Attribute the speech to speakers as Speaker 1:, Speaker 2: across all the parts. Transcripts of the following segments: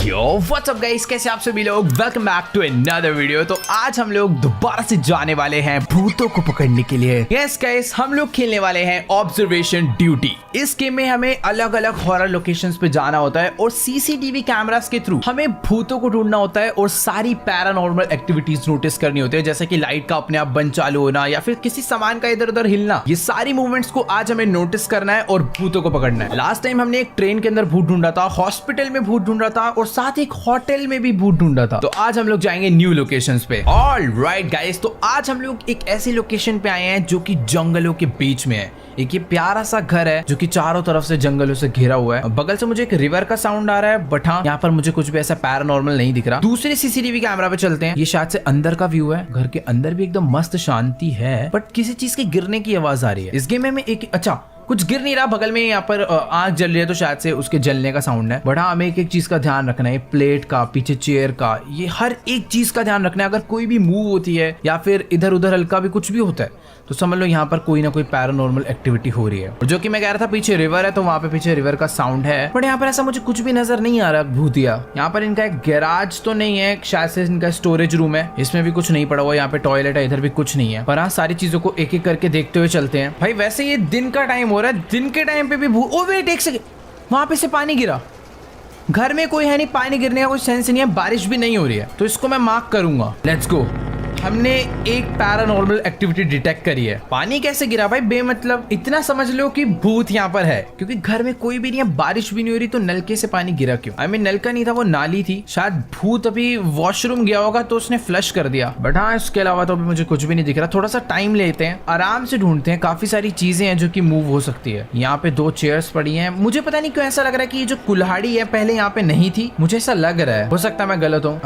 Speaker 1: Yo what's up guys, कैसे आप सभी लोग। Welcome back to another video. तो आज हम लोग दोबारा से जाने वाले हैं भूतों को पकड़ने के लिए। यस गाइस, हम लोग खेलने वाले हैं ऑब्जर्वेशन ड्यूटी। इस गेम में हमें अलग अलग हॉरर लोकेशंस पे जाना होता है और सीसीटीवी कैमरास के थ्रू हमें भूतों को ढूंढना होता है और सारी पैरानॉर्मल एक्टिविटीज नोटिस करनी होती है, जैसे कि लाइट का अपने आप बंद चालू होना या फिर किसी सामान का इधर उधर हिलना। ये सारी मूवमेंट्स को आज हमें नोटिस करना है और भूतों को पकड़ना है। लास्ट टाइम हमने एक ट्रेन के अंदर भूत ढूंढा था, हॉस्पिटल में भूत ढूंढा था और साथ ही एक होटल में भी भूत ढूंढा था। तो आज हम लोग जाएंगे न्यू लोकेशंस पे। ऑलराइट गाइस, तो आज हम लोग एक ऐसी लोकेशन पे आए हैं जो कि जंगलों के बीच में है। एक ये प्यारा सा घर है जो कि चारों तरफ से जंगलों से घिरा हुआ है। बगल से मुझे एक रिवर का साउंड आ रहा है, बट हाँ यहाँ पर मुझे कुछ भी ऐसा पैरानॉर्मल नहीं दिख रहा। दूसरे सीसीटीवी कैमरा पे चलते हैं। ये शायद से अंदर का व्यू है। घर के अंदर भी एकदम मस्त शांति है, बट किसी चीज के गिरने की आवाज आ रही है। इस गेम में एक अच्छा कुछ गिर नहीं रहा। बगल में यहाँ पर आग जल रही है, तो शायद से उसके जलने का साउंड है। बट हाँ, हमें एक चीज का ध्यान रखना है, प्लेट का, पीछे चेयर का, ये हर एक चीज का ध्यान रखना है। अगर कोई भी मूव होती है या फिर इधर उधर हल्का भी कुछ भी होता है तो समझ लो यहाँ पर कोई ना कोई पैरानॉर्मल एक्टिविटी हो रही है। और जो कि मैं कह रहा था, पीछे रिवर है तो वहाँ पे पीछे रिवर का साउंड है, बट यहाँ पर ऐसा मुझे कुछ भी नजर नहीं आ रहा भूतिया। यहाँ पर इनका एक गैराज तो नहीं है, शायद से इनका स्टोरेज रूम है, इसमें भी कुछ नहीं पड़ा हुआ। यहाँ पे टॉयलेट है, इधर भी कुछ नहीं है। पर हाँ, सारी चीजों को एक एक करके देखते हुए चलते हैं। भाई वैसे ये दिन का टाइम हो रहा है, दिन के टाइम पे भी ओ वेट एक सेकंड, वहां पे से पानी गिरा। घर में कोई है नहीं, पानी गिरने का कोई सेंस नहीं है, बारिश भी नहीं हो रही है, तो इसको मैं मार्क करूंगा। Let's go. हमने एक पैरानॉर्मल एक्टिविटी डिटेक्ट करी है। पानी कैसे गिरा भाई बेमतलब? इतना समझ लो कि भूत यहाँ पर है, क्योंकि घर में कोई भी नहीं है, बारिश भी नहीं हो रही, तो नलके से पानी गिरा क्यों? आई मीन नलका नहीं था, वो नाली थी। शायद भूत अभी वॉशरूम गया होगा तो उसने फ्लश कर दिया। बट हाँ, इसके अलावा तो अभी मुझे कुछ भी नहीं दिख रहा। थोड़ा सा टाइम लेते हैं, आराम से ढूंढते हैं। काफी सारी चीजें हैं जो कि मूव हो सकती है। यहाँ पे 2 चेयर्स पड़ी हैं। मुझे पता नहीं क्यों ऐसा लग रहा है कि ये जो कुल्हाड़ी है पहले यहाँ पे नहीं थी, मुझे ऐसा लग रहा है। हो सकता है मैं गलत हूँ।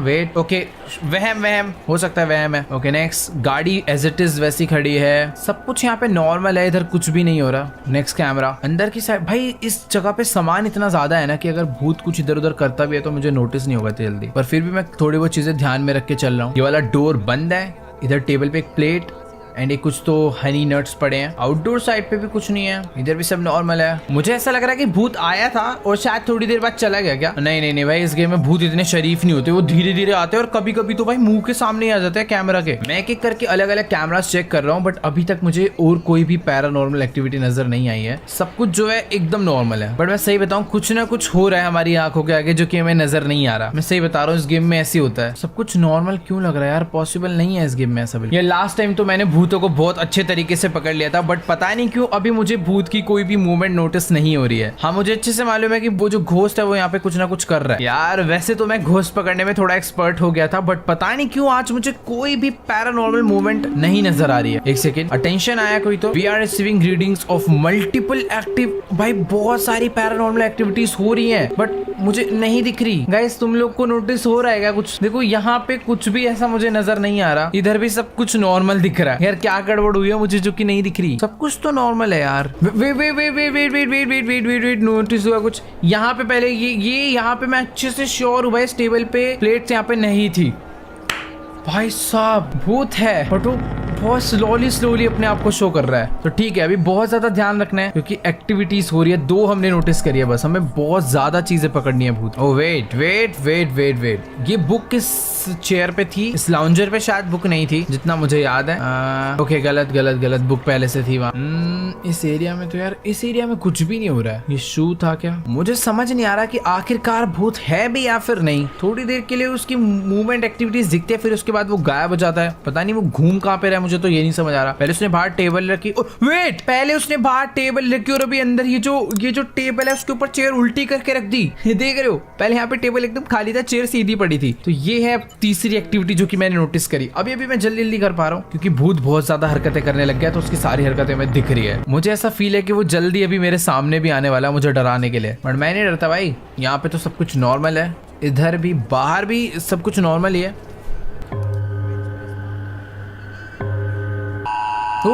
Speaker 1: वेट, ओके, वहम हो सकता है, वहम है। ओके नेक्स्ट, गाड़ी एज इट इज वैसी खड़ी है, सब कुछ यहाँ पे नॉर्मल है, इधर कुछ भी नहीं हो रहा। नेक्स्ट कैमरा अंदर की साइड। भाई इस जगह पे सामान इतना ज्यादा है ना कि अगर भूत कुछ इधर उधर करता भी है तो मुझे नोटिस नहीं होगा जल्दी, पर फिर भी मैं थोड़ी बहुत चीजें ध्यान में रख के चल रहा हूँ। ये वाला डोर बंद है, इधर टेबल पे एक प्लेट एंड एक कुछ तो हनी नट्स पड़े हैं। आउटडोर साइड पे भी कुछ नहीं है, इधर भी सब नॉर्मल है। मुझे ऐसा लग रहा है कि भूत आया था और शायद थोड़ी देर बाद चला गया क्या? नहीं भाई, इस गेम में भूत इतने शरीफ नहीं होते, वो धीरे धीरे आते हैं और कभी कभी तो भाई मुंह के सामने ही आ जाते हैं कैमरा के। मैं एक एक करके अलग अलग कैमरास चेक कर रहा हूँ, बट अभी तक मुझे और कोई भी पैरानॉर्मल एक्टिविटी नजर नहीं आई है। सब कुछ जो है एकदम नॉर्मल है। बट मैं सही बताऊँ, कुछ ना कुछ हो रहा है हमारी आंखों के आगे जो कि हमें नजर नहीं आ रहा। मैं सही बता रहा हूँ, इस गेम में ऐसी होता है। सब कुछ नॉर्मल क्यों लग रहा है यार? पॉसिबल नहीं है इस गेम में ऐसा। ये लास्ट टाइम तो मैंने भूतों को बहुत अच्छे तरीके से पकड़ लिया था, बट पता नहीं क्यों अभी मुझे भूत की कोई भी मूवमेंट नोटिस नहीं हो रही है। हाँ, मुझे अच्छे से मालूम है कि वो जो घोस्ट है वो यहाँ पे कुछ ना कुछ कर रहा है। यार वैसे तो मैं घोस्ट पकड़ने में थोड़ा एक्सपर्ट हो गया था, बट पता नहीं क्यों आज मुझे कोई भी पैरानॉर्मल मूवमेंट नहीं नजर आ रही है। एक सेकेंड, अटेंशन आया कोई तो। We are receiving readings of multiple active. भाई बहुत सारी पैरानॉर्मल एक्टिविटीज हो रही है, बट मुझे नहीं दिख रही। गाइस तुम लोग को नोटिस हो रहा है क्या कुछ? देखो यहाँ पे कुछ भी ऐसा मुझे नजर नहीं आ रहा, इधर भी सब कुछ नॉर्मल दिख रहा है। यार क्या गड़बड़ हुई है मुझे जो कि नहीं दिख रही? सब कुछ तो नॉर्मल है यार। वेट, नोटिस हुआ कुछ यहाँ पे। पहले ये यहाँ पे मैं अच्छे से श्योर हूँ भाई, इस टेबल पे प्लेट्स यहाँ पे नहीं थी। भाई साहब भूत है, बट वो बहुत स्लोली अपने आप को शो कर रहा है। तो ठीक है, अभी बहुत ज्यादा ध्यान रखना है क्योंकि एक्टिविटीज हो रही है। 2 हमने नोटिस करी है, बस हमें बहुत ज्यादा चीजें पकड़नी है भूत। ओ वेट, ये बुक किस चेयर पे थी? इस लाउंजर पे शायद बुक नहीं थी जितना मुझे याद है। ओके, गलत बुक पहले से थी वहाँ। इस एरिया में तो यार, इस एरिया में कुछ भी नहीं हो रहा है। ये शू था क्या? मुझे समझ नहीं आ रहा कि आखिरकार भूत है भी या फिर नहीं। थोड़ी देर के लिए उसकी मूवमेंट एक्टिविटीज दिखती है, फिर उसके बाद वो गायब हो जाता है। पता नहीं वो घूम कहाँ पे रहा है, मुझे तो ये नहीं समझ आ रहा। पहले उसने बाहर टेबल रखी। वेट, पहले उसने बाहर टेबल रखी और अभी अंदर ये जो टेबल है उसके ऊपर चेयर उल्टी करके रख दी। देख रहे हो, पहले यहाँ पे टेबल एकदम खाली था, चेयर सीधी पड़ी थी। तो ये है तीसरी एक्टिविटी जो कि मैंने नोटिस करी। अभी मैं जल्दी कर पा रहा हूँ क्योंकि भूत बहुत ज्यादा हरकतें करने लग गया, तो उसकी सारी हरकतें हमें दिख रही है। मुझे ऐसा फील है कि वो जल्दी अभी मेरे सामने भी आने वाला है मुझे डराने के लिए, बट मैं नहीं डरता भाई। यहाँ पे तो सब कुछ नॉर्मल है, इधर भी बाहर भी सब कुछ नॉर्मल ही है। तो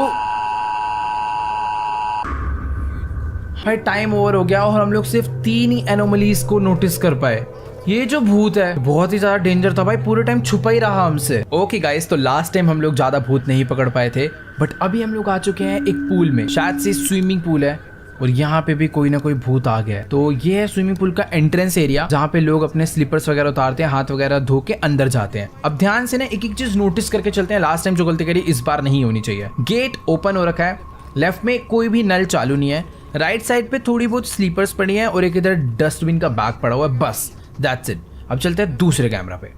Speaker 1: भाई टाइम ओवर हो गया और हम लोग सिर्फ 3 ही एनोमलीज को नोटिस कर पाए। ये जो भूत है बहुत ही ज्यादा डेंजर था भाई, पूरे टाइम छुपा ही रहा हमसे। ओके गाइस, तो लास्ट टाइम हम लोग ज्यादा भूत नहीं पकड़ पाए थे, बट अभी हम लोग आ चुके हैं एक पूल में। शायद से स्विमिंग पूल है और यहाँ पे भी कोई ना कोई भूत आ गया है। तो ये है स्विमिंग पूल का एंट्रेंस एरिया, जहाँ पे लोग अपने स्लीपर्स वगैरह उतारते हैं, हाथ वगैरह धो के अंदर जाते हैं। अब ध्यान से ना एक एक चीज नोटिस करके चलते हैं। लास्ट टाइम जो गलती करी इस बार नहीं होनी चाहिए। गेट ओपन हो रखा है, लेफ्ट में कोई भी नल चालू नहीं है, राइट साइड पे थोड़ी बहुत स्लीपर्स पड़ी है और एक इधर डस्टबिन का बैग पड़ा हुआ है, बस दैट्स इट। अब चलते हैं दूसरे कैमरा पे।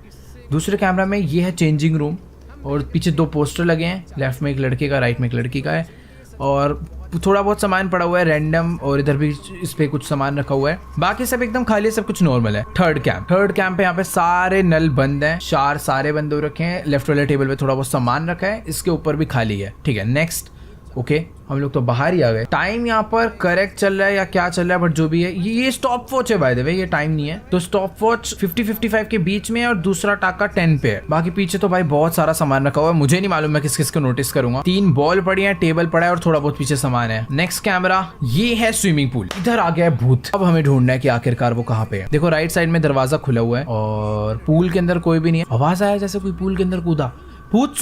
Speaker 1: दूसरे कैमरा में ये है चेंजिंग रूम और पीछे 2 पोस्टर लगे हैं, लेफ्ट में एक लड़के का, राइट में एक लड़की का है, और थोड़ा बहुत सामान पड़ा हुआ है रैंडम, और इधर भी इस पे कुछ सामान रखा हुआ है। बाकी सब एकदम खाली है, सब कुछ नॉर्मल है। थर्ड कैंप पे यहाँ पे सारे नल बंद हैं, सारे बंद हो रखे हैं। लेफ्ट वाले टेबल पे थोड़ा बहुत सामान रखा है, इसके ऊपर भी खाली है। ठीक है, नेक्स्ट। ओके, हम लोग तो बाहर ही आ गए। टाइम यहाँ पर करेक्ट चल रहा है या क्या चल रहा है, बट जो भी है, ये स्टॉप वॉच है बाय द वे, ये टाइम नहीं है। तो स्टॉप वॉच 50-55 के बीच में है और दूसरा टाका 10 पे है। बाकी पीछे तो भाई बहुत सारा सामान रखा हुआ है, मुझे नहीं मालूम मैं किस किस को नोटिस करूंगा। 3 बॉल पड़ी है, टेबल पड़ा है और थोड़ा बहुत पीछे सामान है। नेक्स्ट कैमरा, ये है स्विमिंग पूल। इधर आ गया है भूत। अब हमें ढूंढना है कि आखिरकार वो कहाँ पे है। देखो राइट साइड में दरवाजा खुला हुआ है और पूल के अंदर कोई भी नहीं है। आवाज आया जैसे कोई पूल के अंदर कूदा। भूत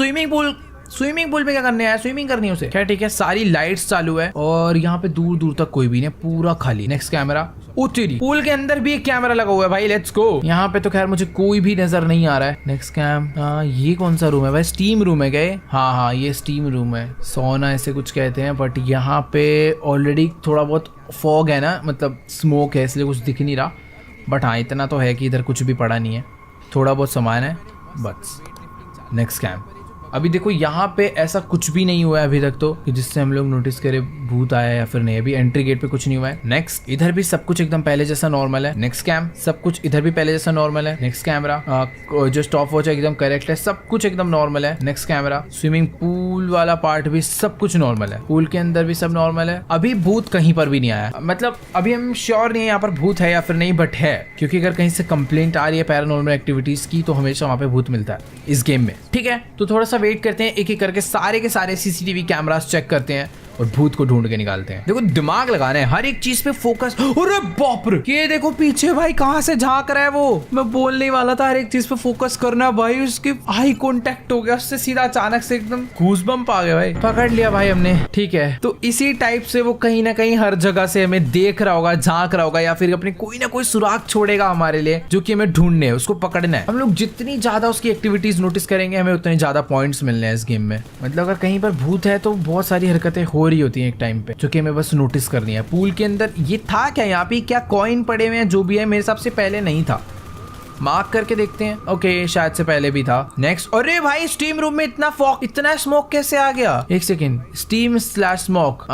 Speaker 1: स्विमिंग पूल पे क्या करने आया? स्विमिंग करनी है उसे। क्या? ठीक है, सारी लाइट्स चालू है और यहाँ पे दूर दूर तक कोई भी नहीं, पूरा खाली। नेक्स्ट कैमरा, तेरी पूल के अंदर भी एक कैमरा लगा हुआ है भाई, लेट्स गो। यहाँ पे तो खैर मुझे कोई भी नजर नहीं आ रहा है। नेक्स्ट कैम, ये कौन सा रूम है भाई? स्टीम रूम है गए? हाँ, ये स्टीम रूम है, सोना ऐसे कुछ कहते हैं। बट यहाँ पे ऑलरेडी थोड़ा बहुत फॉग है ना, मतलब स्मोक है, इसलिए कुछ दिख नहीं रहा। बट हाँ, इतना तो है कि इधर कुछ भी पड़ा नहीं है, थोड़ा बहुत सामान है बस। नेक्स्ट कैम, अभी देखो यहाँ पे ऐसा कुछ भी नहीं हुआ है अभी तक तो कि जिससे हम लोग नोटिस करें भूत आया या फिर नहीं। अभी एंट्री गेट पे कुछ नहीं हुआ है। नेक्स्ट, इधर भी सब कुछ एकदम पहले जैसा नॉर्मल है। नेक्स्ट कैम, सब कुछ इधर भी पहले जैसा नॉर्मल है। नेक्स्ट कैमरा, जो स्टॉप वॉच है एकदम करेक्ट है, सब कुछ एकदम नॉर्मल है। नेक्स्ट कैमरा, स्विमिंग पूल वाला पार्ट भी सब कुछ नॉर्मल है, पूल के अंदर भी सब नॉर्मल है। अभी भूत कहीं पर भी नहीं आया, मतलब अभी हम श्योर नहीं है यहाँ पर भूत है या फिर नहीं, बट है, क्योंकि अगर कहीं से कंप्लेंट आ रही है पैरानॉर्मल एक्टिविटीज की तो हमेशा वहाँ पे भूत मिलता है इस गेम में। ठीक है, तो थोड़ा सा वेट करते हैं, एक एक करके सारे के सारे सीसीटीवी कैमरास चेक करते हैं और भूत को ढूंढ के निकालते हैं। देखो दिमाग लगाना है, हर एक चीज पे फोकस। अरे बाप रे, ये देखो पीछे भाई कहां से झांक रहा है वो। मैं बोलने वाला था हर एक चीज पे फोकस करना भाई। उसके आई कांटेक्ट हो गया उससे, सीधा अचानक से एकदम गूज़बम्प आ गया भाई। पकड़ लिया भाई हमने। ठीक है, तो इसी टाइप से वो कहीं ना कहीं हर जगह से हमें देख रहा होगा, झांक रहा होगा, या फिर अपने कोई ना कोई सुराग छोड़ेगा हमारे लिए, जो कि हमें ढूंढने है, उसको पकड़ना है। हम लोग जितनी ज्यादा उसकी एक्टिविटीज नोटिस करेंगे, हमें उतने ज्यादा पॉइंट्स मिलने हैं इस गेम में। मतलब अगर कहीं पर भूत है तो बहुत सारी हरकतें हो रही होती हैं एक टाइम पे, जो कि हमें बस नोटिस करनी है। पूल के अंदर ये था क्या? यहाँ पे क्या कॉइन पड़े हुए हैं? जो भी है मेरे हिसाब से पहले नहीं था, मार्क करके देखते हैं। ओके, शायद से पहले भी था। नेक्स्ट, अरे भाई स्टीम रूम में इतना फॉग, इतना स्मोक कैसे आ गया? एक सेकेंड, स्टीम स्लैश स्मोक,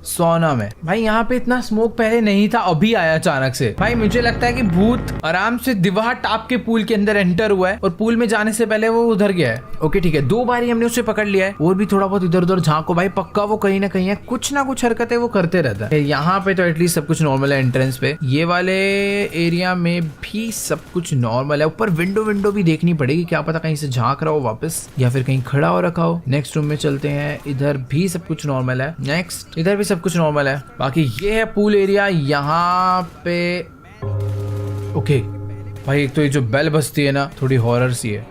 Speaker 1: सोना में भाई यहाँ पे इतना स्मोक पहले नहीं था, अभी आया अचानक से। भाई मुझे लगता है कि भूत आराम से दीवार टाप के पूल के अंदर एंटर हुआ है और पूल में जाने से पहले वो उधर गया है। ओके ठीक है, 2 बारी हमने उसे पकड़ लिया है, और भी थोड़ा बहुत इधर उधर झांको भाई, पक्का वो कहीं ना कहीं है, कुछ ना कुछ हरकतें वो करते रहता है। यहाँ पे तो एटलीस्ट सब कुछ नॉर्मल है। एंट्रेंस पे ये वाले एरिया में भी सब कुछ नॉर्मल है। ऊपर विंडो भी देखनी पड़ेगी, क्या पता कहीं से झांक रहा हो वापस या फिर कहीं खड़ा हो रखा हो। नेक्स्ट रूम में चलते हैं, इधर भी सब कुछ नॉर्मल है। नेक्स्ट, इधर भी सब कुछ नॉर्मल है। बाकी ये है पूल एरिया। यहाँ पे ओके भाई, एक तो ये जो बेल बजती है ना, थोड़ी हॉरर सी है।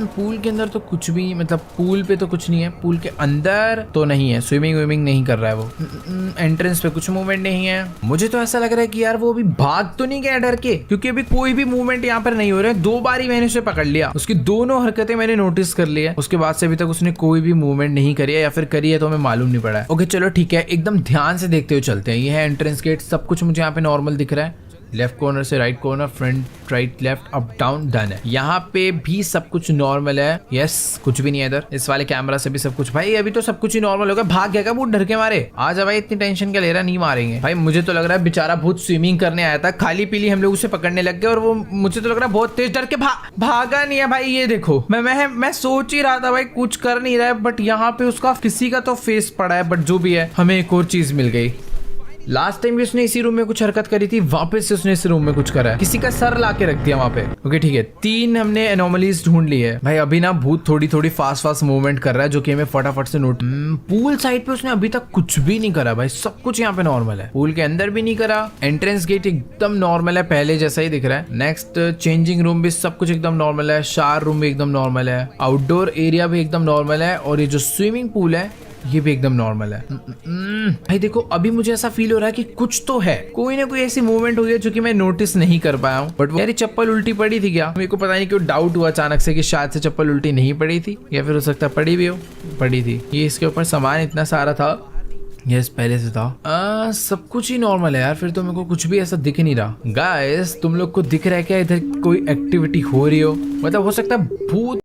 Speaker 1: पूल के अंदर तो कुछ भी, मतलब पूल पे तो कुछ नहीं है, पूल के अंदर तो नहीं है, स्विमिंग नहीं कर रहा है वो। एंट्रेंस पे कुछ मूवमेंट नहीं है। मुझे तो ऐसा लग रहा है कि यार वो अभी भाग तो नहीं गया डर के, क्योंकि अभी कोई भी मूवमेंट यहाँ पर नहीं हो रहा है। 2 बारी मैंने उसे पकड़ लिया, उसकी दोनों हरकतें मैंने नोटिस कर ली है, उसके बाद से अभी तक उसने कोई भी मूवमेंट नहीं करी है, या फिर करी है तो हमें मालूम नहीं पड़ा है। ओके चलो ठीक है, एकदम ध्यान से देखते हुए चलते हैं। ये है एंट्रेंस गेट, सब कुछ मुझे यहाँ पे नॉर्मल दिख रहा है। लेफ्ट कॉर्नर से right corner, front right left up down done है। यहाँ पे भी सब कुछ नॉर्मल है। यस, कुछ भी नहीं है इधर। इस वाले कैमरा से भी सब कुछ, भाई अभी तो सब कुछ ही नॉर्मल होगा। भाग गया वो डर के मारे? आजा भाई, इतनी टेंशन क्या ले रहा है, नहीं मारेंगे भाई। मुझे तो लग रहा है बेचारा भूत स्विमिंग करने आया था, खाली पीली हम लोग उसे पकड़ने लग गए, और वो मुझे तो लग रहा है बहुत तेज डर के भागा नहीं है भाई। ये देखो, मैं सोच ही रहा था भाई कुछ कर नहीं रहा है, बट यहाँ पे उसका किसी का तो फेस पड़ा है। बट जो भी है, हमें एक और चीज मिल गई। लास्ट टाइम भी उसने इसी रूम में कुछ हरकत करी थी, वापस से उसने इस रूम में कुछ करा है, किसी का सर ला के रख दिया वहाँ पे। ओके ठीक है, 3 हमने एनोमलीज ढूंढ ली है भाई। अभी ना भूत थोड़ी फास्ट मूवमेंट कर रहा है, जो कि हमें फटाफट से नोट। पूल साइड पे उसने अभी तक कुछ भी नहीं करा भाई, सब कुछ यहाँ पे नॉर्मल है। पूल के अंदर भी नहीं करा। एंट्रेंस गेट एकदम नॉर्मल है, पहले जैसा ही दिख रहा है। नेक्स्ट, चेंजिंग रूम भी सब कुछ एकदम नॉर्मल है। शावर रूम भी एकदम नॉर्मल है। आउटडोर एरिया भी एकदम नॉर्मल है। और ये जो स्विमिंग पूल है ये भी एकदम नॉर्मल है। भाई देखो अभी मुझे ऐसा फील हो रहा है कि कुछ तो है, कोई ना कोई ऐसी मूवमेंट हुई है जो कि मैं नोटिस नहीं कर पाया हूँ। बट यार चप्पल उल्टी पड़ी थी क्या? मेरे को पता नहीं क्यों डाउट हुआ अचानक से कि शायद से चप्पल उल्टी नहीं पड़ी थी, या फिर हो सकता है पड़ी भी हो। पड़ी थी। ये इसके ऊपर सामान इतना सारा था। यस पहले से था। सब कुछ ही नॉर्मल है यार। फिर तो मेरे को कुछ भी ऐसा दिख नहीं रहा। गाइस तुम लोग को दिख रहा है क्या इधर कोई एक्टिविटी हो रही हो? मतलब हो सकता है भूत